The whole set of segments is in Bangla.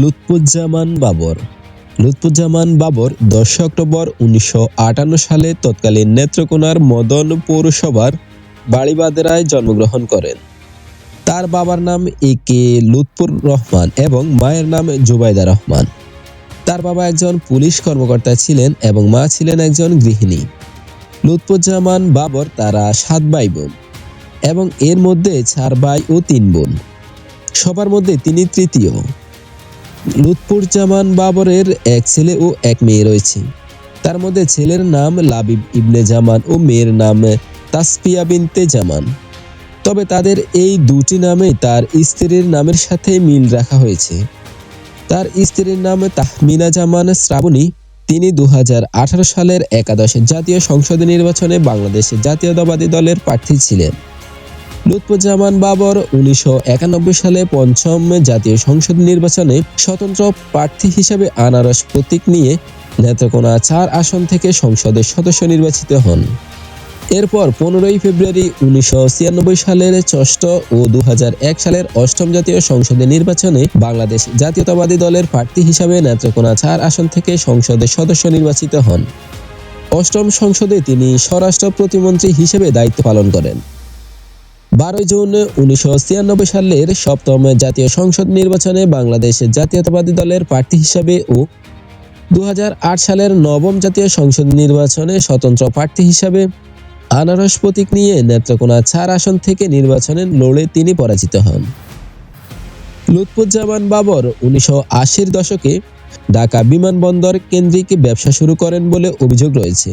লুৎফুজ্জামান বাবর। লুৎফুজ্জামান বাবর 10 অক্টোবর 1958 সালে তৎকালীন নেত্রকোনার মদন পৌরসভার বাড়িবাদেরায় জন্মগ্রহণ করেন। তার বাবার নাম এ.কে লুৎফুর রহমান এবং মায়ের নাম জুবাইদা রহমান। তার বাবা একজন পুলিশ কর্মকর্তা ছিলেন এবং মা ছিলেন একজন গৃহিণী। লুৎফুজ্জামান বাবর তারা 7 ভাই বোন এবং এর মধ্যে 4 ভাই ও 3 বোন। সবার মধ্যে তিনি তৃতীয়। লুৎফুজ্জামান বাবরের এক ছেলে ও এক মেয়ে রয়েছে। তার মধ্যে ছেলের নাম লাবিব ইবনে জামান ও মেয়ের নাম তাসফিয়া বিনতে জামান। তবে তাদের এই দুটি নামে তার স্ত্রীর নামের সাথে মিল রাখা হয়েছে। তার স্ত্রীর নাম তাহমিনা জামান শ্রাবণী। তিনি 2018 সালের একাদশ জাতীয় সংসদ নির্বাচনে বাংলাদেশ জাতীয়তাবাদী দলের প্রার্থী ছিলেন। লুৎফুজ্জামান বাবর 1991 সালে পঞ্চম জাতীয় সংসদ নির্বাচনে স্বতন্ত্র প্রার্থী হিসেবে আনারস প্রতীক নিয়ে নেত্রকোনা 4 আসন থেকে সংসদের সদস্য নির্বাচিত হন। এরপর 15 ফেব্রুয়ারি 1996 সালের 6ষ্ঠ ও 2001 সালের 8ম জাতীয় সংসদ নির্বাচনে বাংলাদেশ জাতীয়তাবাদী দলের প্রার্থী হিসেবে নেত্রকোনা 4 আসন থেকে সংসদের সদস্য নির্বাচিত হন। 8ম সংসদে তিনি স্বরাষ্ট্র প্রতিমন্ত্রী হিসেবে দায়িত্ব পালন করেন। 12 জুন 1996 সালের 7ম জাতীয় সংসদ নির্বাচনে বাংলাদেশ জাতীয়তাবাদী দলের প্রার্থী হিসেবে ও 2008 সালের 9ম জাতীয় সংসদ নির্বাচনে স্বতন্ত্র প্রার্থী হিসেবে আনারস প্রতীক নিয়ে নেত্রকোনা 4 আসন থেকে নির্বাচনে লড়ে তিনি পরাজিত হন। লুৎফুজ্জামান বাবর 1980-র দশকে ঢাকা বিমানবন্দর কেন্দ্রিক ব্যবসা শুরু করেন বলে অভিযোগ রয়েছে।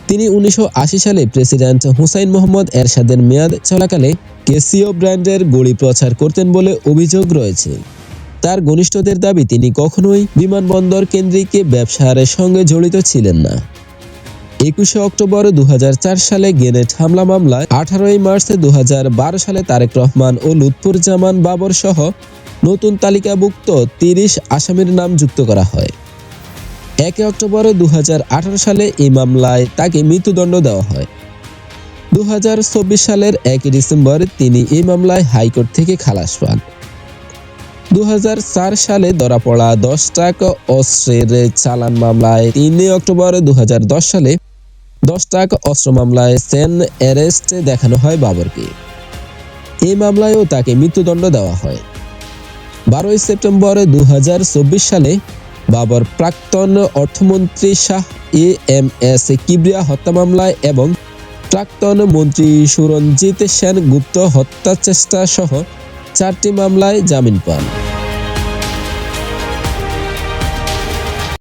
তিনি 1980 সালে প্রেসিডেন্ট হুসাইন মোহাম্মদ এরশাদের মেয়াদ চলাকালে ক্যাসিও ব্র্যান্ডের ঘড়ি প্রচার করতেন বলে অভিযোগ রয়েছে। তার ঘনিষ্ঠদের দাবি তিনি কখনোই বিমানবন্দর কেন্দ্রিক ব্যবসার সঙ্গে জড়িত ছিলেন না। 21 অক্টোবর 2004 সালে গ্রেনেড হামলা মামলায় 18 মার্চ 2012 সালে তারেক রহমান ও লুৎফুজ্জামান বাবর সহ নতুন তালিকাভুক্ত 30 আসামির নাম যুক্ত করা হয়। 1 অক্টোবর 2018 সালে এই মামলায় তাকে মৃত্যুদণ্ড দেওয়া হয়। 2024 সালের 1 ডিসেম্বর তিনি এই মামলায় হাইকোর্ট থেকে খালাস পান। 2004 সালে ধরা পড়া 10 ট্রাক অস্ত্রের চালান মামলায় 3 অক্টোবর 2010 সালে 10 ট্রাক অস্ত্র মামলায় সেন অ্যারেস্ট দেখানো হয় বাবরকে। এই মামলায়ও তাকে মৃত্যুদণ্ড দেওয়া হয়। 12 সেপ্টেম্বর 2024 সালে বাবর প্রাক্তন অর্থমন্ত্রী শাহ এ.এম.এস কিবরিয়া হত্যা মামলায় এবং প্রাক্তন মন্ত্রী সুরঞ্জিত সেন গুপ্ত হত্যা চেষ্টা সহ 4টি মামলায় জামিন পান।